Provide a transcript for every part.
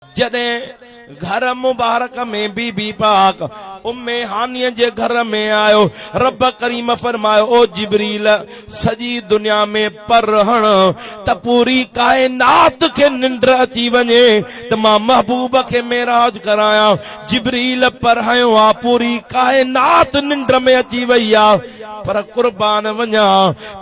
जदे घर मुबारक में बीबी पाक उम्मे हानिया जे घर में आयो, रब करीम फरमायो ओ जिब्रील सजी दुनिया में परहण त पूरी कायनात के निंड अची वने त मां महबूब के मेराज कराया। जिब्रील परहयो आ पूरी कायनात निंड में अची वई आ, पर कुर्बान वञा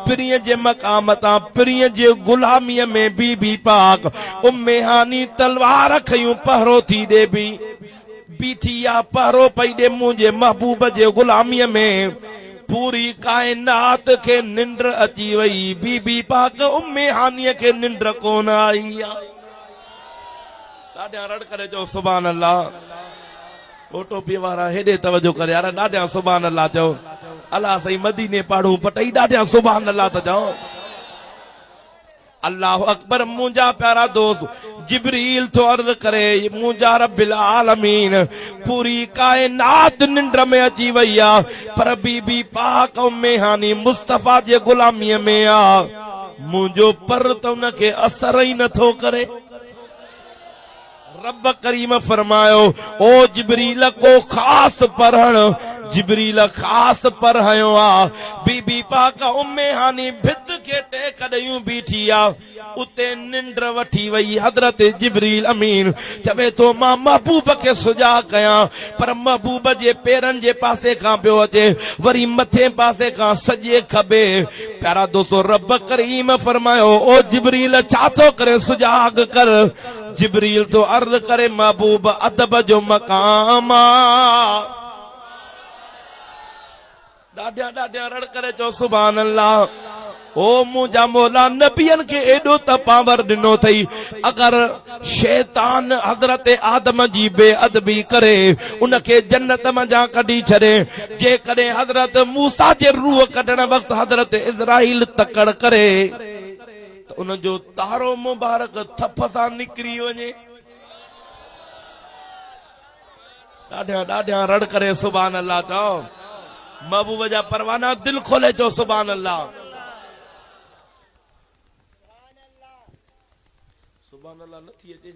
प्रिय जे मकाम ता प्रिय जे गुलामीअ में बीबी पाक उम्मे हानी तलवार खयूं पहरो थी दे भी बीठी आ पहरो पई दे मुझे महबूब जे गुलामीअ में पूरी कायनात के निंड अची वई। बीबी पाक उम्मे हानीअ के निंड कोन आई आ। ॾाढा रड़ करे चओ सुभान अल्लाह। फोटो पी वारा हेॾे तवजो करे यार, ॾाढा सुभान अल्लाह चओ। अल्लाह सही मदीने पाड़ू पटई ॾाढा सुभान अल्लाह त चओ। अल्लाह अकबर। मुंजा प्यारा दोस्त जिब्रील तो अर्ज करे मुंजा रब्बिल आलमीन पूरी कायनात निंड में अची वई आ, पर बीबी पाक उम्मे हानी मुस्तफा जे गुलामीअ में आ। मुंजो पर त उनखे असर ई नथो करे। रब करीम फरमायो ओ जिब्रील को खास पढ़ण, जिब्रील खास पढ़यो आ। बीबी पाक उम्मे हानी भित के टेक ॾयूं बीठी आ, उते निंड वठी वई। हजरत जिब्रील अमीन चवे तो मां महबूब के सुजा कया, पर महबूब जे पेरन जे पासे खां पियो अचे, वरी मथे पासे खां सजे खबे। प्यारा दोस्तों रब करीम फरमायो ओ जिब्रील छा थो करे, सुजाग कर। जिब्रील तो अर्ज करे महबूब अदब जो मकाम ॾाढा ॾाढा रड़ करे चो सुभान अल्लाह। ओ मुंहिंजा मौला नबियन के एडो त पावर दिनो थई, अगर शैतान हजरत आदम जी बेअदबी करे उनके जन्नत मजा कढी छड़े, जे कदे हजरत मूसा जे रूह कढण वक्त हजरत इज़राइल तकड़ करे तो उन जो तारो मुबारक थप सां निकरी वने। ॾाढा ॾाढा रड़ करे सुभान अल्लाह चओ। महबूब जा परवाना दिल खोले चो सुभान अल्लाह। सुभान अल्लाह नथी अचे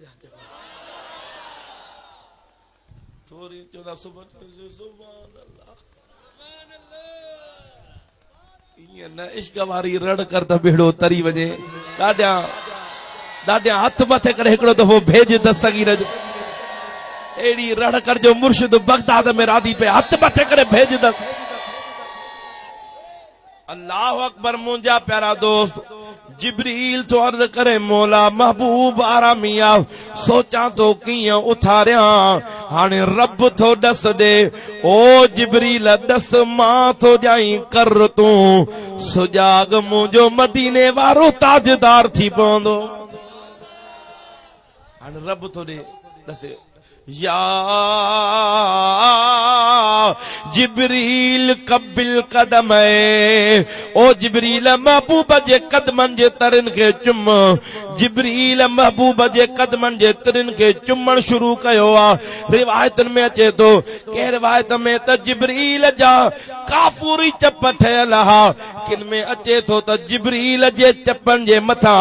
थोड़ी चोदा सुभान अल्लाह। ईअं न इश्क वारी रड़ कर त बेड़ो तरी वञे। ॾाढा ॾाढा हथ मथे करे हिकिड़ो दफ़ो भेज दस्तगीर जो एड़ी रड़ कर जो मुर्शिद बगदाद में रादी पे हथ मथे करे भेज द। अल्लाह अकबर। मुंजा प्यारा दोस्त जिब्रील तो अर्ज करे मौला महबूब आरामिया सोचा तो किया उथारिया, हाने रब तो दस दे। ओ जिब्रील दस मां तो जाई कर तू सुजाग, मुंजो मदीने वारो ताजदार थी पवंदो। हाने रब तो दे दस या जिब्रील कबिल कदम ओ जिब्रील महबूब जे कदमन जे तरन के चुम। जिब्रील महबूब जे कदमन जे तरन के चुमण शुरू कयो आ। रिवायतन में अचे तो के रिवायत में त जिब्रील जा काफूरी चप ठयल हा, किन में अचे तो त जिब्रील जे चपन जे मथा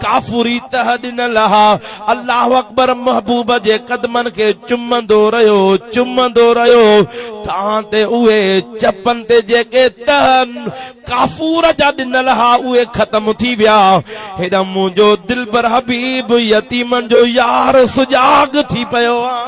काफूरी तह दिनल हा। अल्लाह अकबर। महबूब जे कदमन के चुमंदो रहियो तां ते उहे चपन ते जेके तहन काफूर जा दिनल हा उहे खत्म थी विया। हेॾा मुंहिंजो दिलबर हबीब यतीमन जो यार सुजाग थी पियो आ।